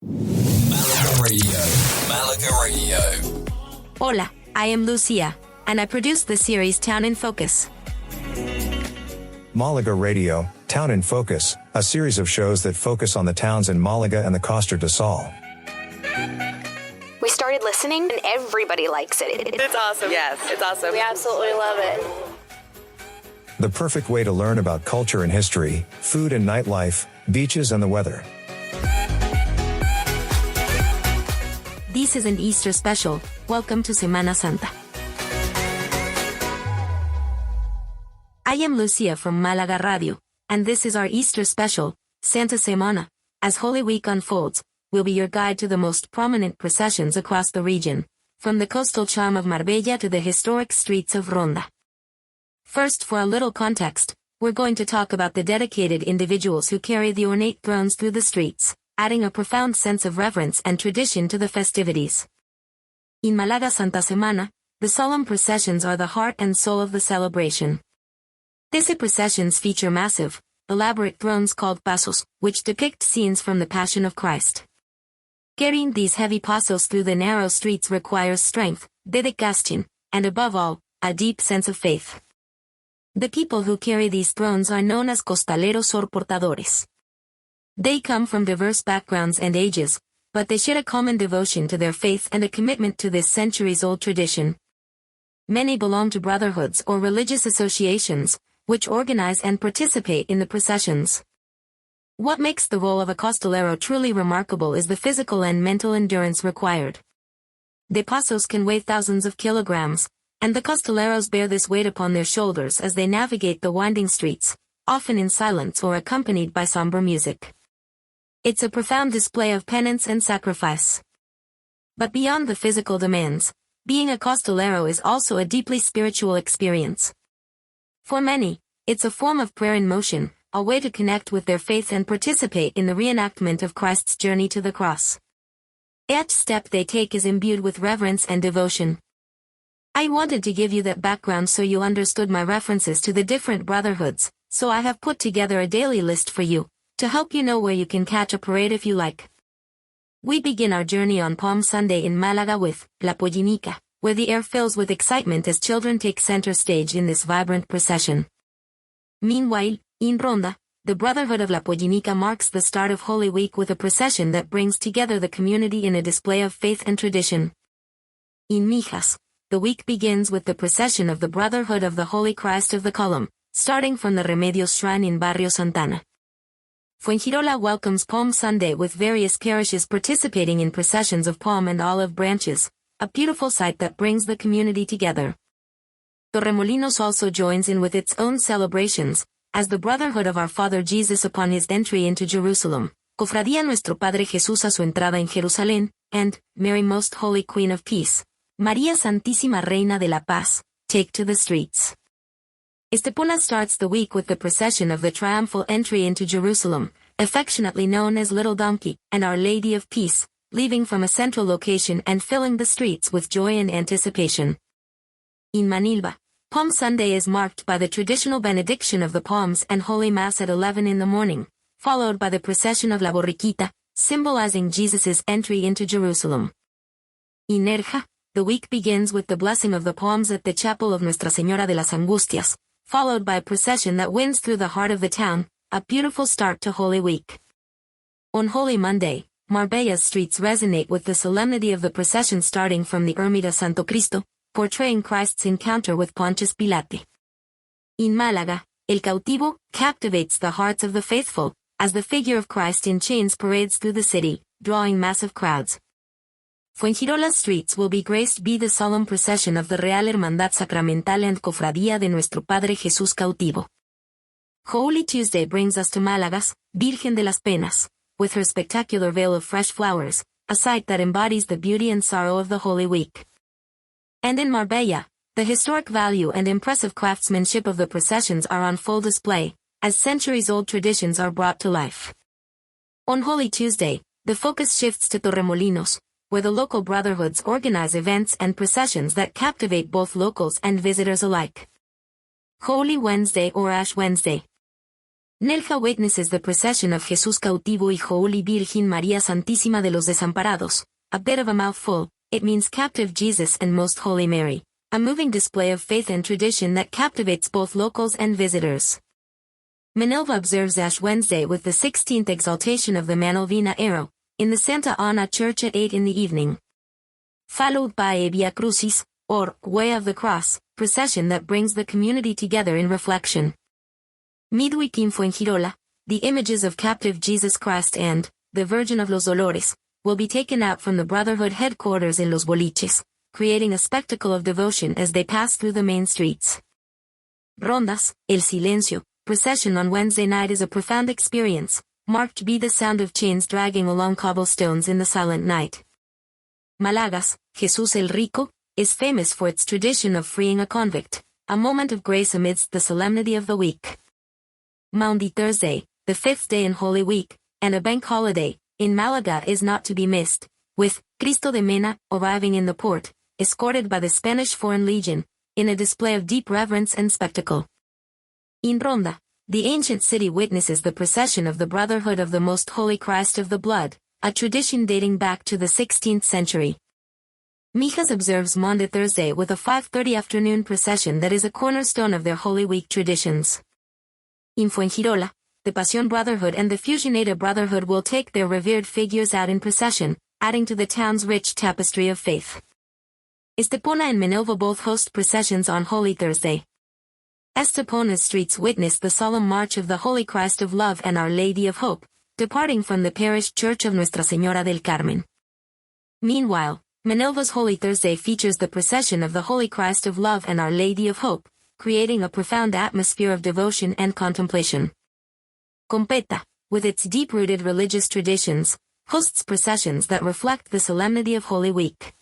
Malaga Radio. Malaga Radio. Hola, I am Lucia, and I produce the series Town in Focus. Malaga Radio, Town in Focus, a series of shows that focus on the towns in Malaga and the Costa del Sol. We started listening and everybody likes it. It's awesome. Yes, it's awesome. We absolutely love it. The perfect way to learn about culture and history, food and nightlife, beaches and the weather. This is an Easter special. Welcome to Semana Santa. I am Lucia from Malaga Radio, and this is our Easter special, Santa Semana. As Holy Week unfolds, we'll be your guide to the most prominent processions across the region, from the coastal charm of Marbella to the historic streets of Ronda. First, for a little context, we're going to talk about the dedicated individuals who carry the ornate thrones through the streets, adding a profound sense of reverence and tradition to the festivities. In Malaga Santa Semana, the solemn processions are the heart and soul of the celebration. These processions feature massive, elaborate thrones called pasos, which depict scenes from the Passion of Christ. Carrying these heavy pasos through the narrow streets requires strength, dedication, and above all, a deep sense of faith. The people who carry these thrones are known as costaleros or portadores. They come from diverse backgrounds and ages, but they share a common devotion to their faith and a commitment to this centuries-old tradition. Many belong to brotherhoods or religious associations, which organize and participate in the processions. What makes the role of a costalero truly remarkable is the physical and mental endurance required. The pasos can weigh thousands of kilograms, and the costaleros bear this weight upon their shoulders as they navigate the winding streets, often in silence or accompanied by somber music. It's a profound display of penance and sacrifice. But beyond the physical demands, being a costalero is also a deeply spiritual experience. For many, it's a form of prayer in motion, a way to connect with their faith and participate in the reenactment of Christ's journey to the cross. Each step they take is imbued with reverence and devotion. I wanted to give you that background so you understood my references to the different brotherhoods, so I have put together a daily list for you, to help you know where you can catch a parade if you like. We begin our journey on Palm Sunday in Malaga with La Pollinica, where the air fills with excitement as children take center stage in this vibrant procession. Meanwhile, in Ronda, the Brotherhood of La Pollinica marks the start of Holy Week with a procession that brings together the community in a display of faith and tradition. In Mijas, the week begins with the procession of the Brotherhood of the Holy Christ of the Column, starting from the Remedios Shrine in Barrio Santana. Fuengirola welcomes Palm Sunday with various parishes participating in processions of palm and olive branches, a beautiful sight that brings the community together. Torremolinos also joins in with its own celebrations, as the Brotherhood of Our Father Jesus upon his entry into Jerusalem, Cofradía Nuestro Padre Jesús a su entrada en Jerusalén, and Mary Most Holy Queen of Peace, María Santísima Reina de la Paz, take to the streets. Estepona starts the week with the procession of the triumphal entry into Jerusalem, affectionately known as Little Donkey, and Our Lady of Peace, leaving from a central location and filling the streets with joy and anticipation. In Manilva, Palm Sunday is marked by the traditional benediction of the palms and Holy Mass at 11 in the morning, followed by the procession of La Borriquita, symbolizing Jesus' entry into Jerusalem. In Nerja, the week begins with the blessing of the palms at the chapel of Nuestra Señora de las Angustias, followed by a procession that winds through the heart of the town, a beautiful start to Holy Week. On Holy Monday, Marbella's streets resonate with the solemnity of the procession starting from the Ermita Santo Cristo, portraying Christ's encounter with Pontius Pilate. In Malaga, El Cautivo captivates the hearts of the faithful, as the figure of Christ in chains parades through the city, drawing massive crowds. Fuengirola's streets will be graced by the solemn procession of the Real Hermandad Sacramental and Cofradía de Nuestro Padre Jesús Cautivo. Holy Tuesday brings us to Malaga's Virgen de las Penas, with her spectacular veil of fresh flowers, a sight that embodies the beauty and sorrow of the Holy Week. And in Marbella, the historic value and impressive craftsmanship of the processions are on full display, as centuries-old traditions are brought to life. On Holy Tuesday, the focus shifts to Torremolinos, where the local brotherhoods organize events and processions that captivate both locals and visitors alike. Holy Wednesday or Ash Wednesday. Nerja witnesses the procession of Jesús cautivo y Holy Virgin María Santísima de los Desamparados. A bit of a mouthful, it means captive Jesus and Most Holy Mary. A moving display of faith and tradition that captivates both locals and visitors. Manilva observes Ash Wednesday with the 16th exaltation of the Manovena Arrow, in the Santa Ana Church at 8 in the evening. Followed by a Via Crucis, or Way of the Cross, procession that brings the community together in reflection. Midweek in Fuengirola, the images of captive Jesus Christ and the Virgin of los Dolores will be taken out from the Brotherhood headquarters in Los Boliches, creating a spectacle of devotion as they pass through the main streets. Rondas, El Silencio, procession on Wednesday night is a profound experience, marked by the sound of chains dragging along cobblestones in the silent night. Malaga's Jesús el Rico is famous for its tradition of freeing a convict, a moment of grace amidst the solemnity of the week. Maundy Thursday, the 5th day in Holy Week, and a bank holiday, in Malaga is not to be missed, with Cristo de Mena arriving in the port, escorted by the Spanish Foreign Legion, in a display of deep reverence and spectacle. In Ronda, the ancient city witnesses the procession of the Brotherhood of the Most Holy Christ of the Blood, a tradition dating back to the 16th century. Mijas observes Maundy Thursday with a 5:30 afternoon procession that is a cornerstone of their Holy Week traditions. In Fuengirola, the Pasión Brotherhood and the Fusionata Brotherhood will take their revered figures out in procession, adding to the town's rich tapestry of faith. Estepona and Manilva both host processions on Holy Thursday. Estepona's streets witness the solemn march of the Holy Christ of Love and Our Lady of Hope, departing from the parish church of Nuestra Señora del Carmen. Meanwhile, Manilva's Holy Thursday features the procession of the Holy Christ of Love and Our Lady of Hope, creating a profound atmosphere of devotion and contemplation. Competa, with its deep-rooted religious traditions, hosts processions that reflect the solemnity of Holy Week.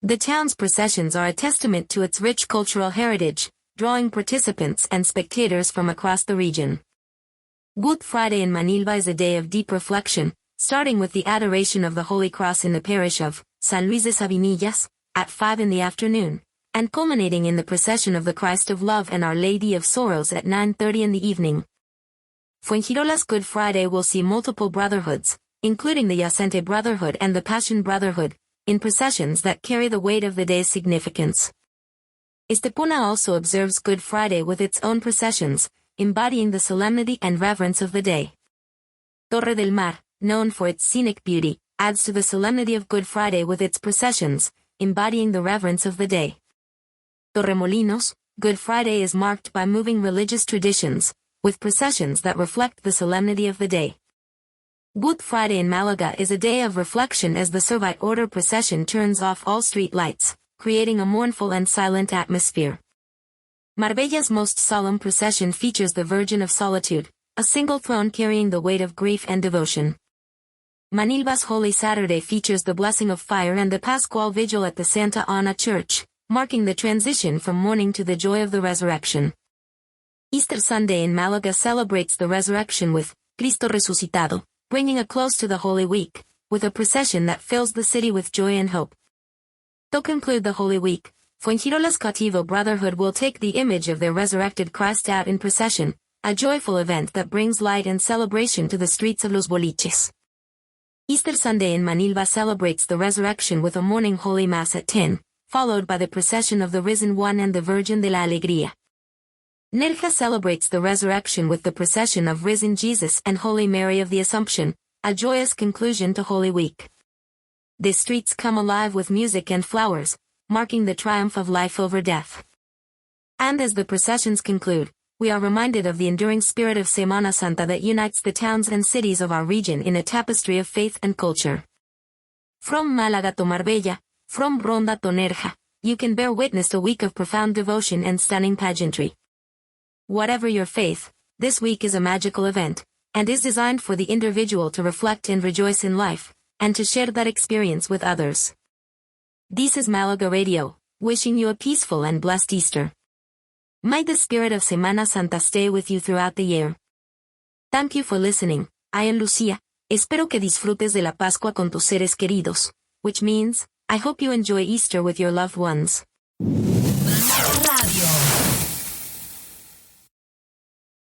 The town's processions are a testament to its rich cultural heritage, drawing participants and spectators from across the region. Good Friday in Manilva is a day of deep reflection, starting with the adoration of the Holy Cross in the parish of San Luis de Sabinillas, at 5 in the afternoon, and culminating in the procession of the Christ of Love and Our Lady of Sorrows at 9:30 in the evening. Fuengirola's Good Friday will see multiple brotherhoods, including the Yacente Brotherhood and the Passion Brotherhood, in processions that carry the weight of the day's significance. Estepona also observes Good Friday with its own processions, embodying the solemnity and reverence of the day. Torre del Mar, known for its scenic beauty, adds to the solemnity of Good Friday with its processions, embodying the reverence of the day. Torremolinos, Good Friday is marked by moving religious traditions, with processions that reflect the solemnity of the day. Good Friday in Malaga is a day of reflection as the Servite Order procession turns off all street lights, creating a mournful and silent atmosphere. Marbella's most solemn procession features the Virgin of Solitude, a single throne carrying the weight of grief and devotion. Manilva's Holy Saturday features the blessing of fire and the Pascual Vigil at the Santa Ana Church, marking the transition from mourning to the joy of the resurrection. Easter Sunday in Malaga celebrates the resurrection with Cristo Resucitado, bringing a close to the Holy Week, with a procession that fills the city with joy and hope. To conclude the Holy Week, Fuengirola's Cautivo Brotherhood will take the image of their resurrected Christ out in procession, a joyful event that brings light and celebration to the streets of Los Boliches. Easter Sunday in Manilva celebrates the resurrection with a morning Holy Mass at 10, followed by the procession of the Risen One and the Virgin de la Alegría. Nerja celebrates the resurrection with the procession of Risen Jesus and Holy Mary of the Assumption, a joyous conclusion to Holy Week. The streets come alive with music and flowers, marking the triumph of life over death. And as the processions conclude, we are reminded of the enduring spirit of Semana Santa that unites the towns and cities of our region in a tapestry of faith and culture. From Malaga to Marbella, from Ronda to Nerja, you can bear witness to a week of profound devotion and stunning pageantry. Whatever your faith, this week is a magical event, and is designed for the individual to reflect and rejoice in life, and to share that experience with others. This is Malaga Radio, wishing you a peaceful and blessed Easter. May the spirit of Semana Santa stay with you throughout the year. Thank you for listening. I am Lucia. Espero que disfrutes de la Pascua con tus seres queridos, which means, I hope you enjoy Easter with your loved ones.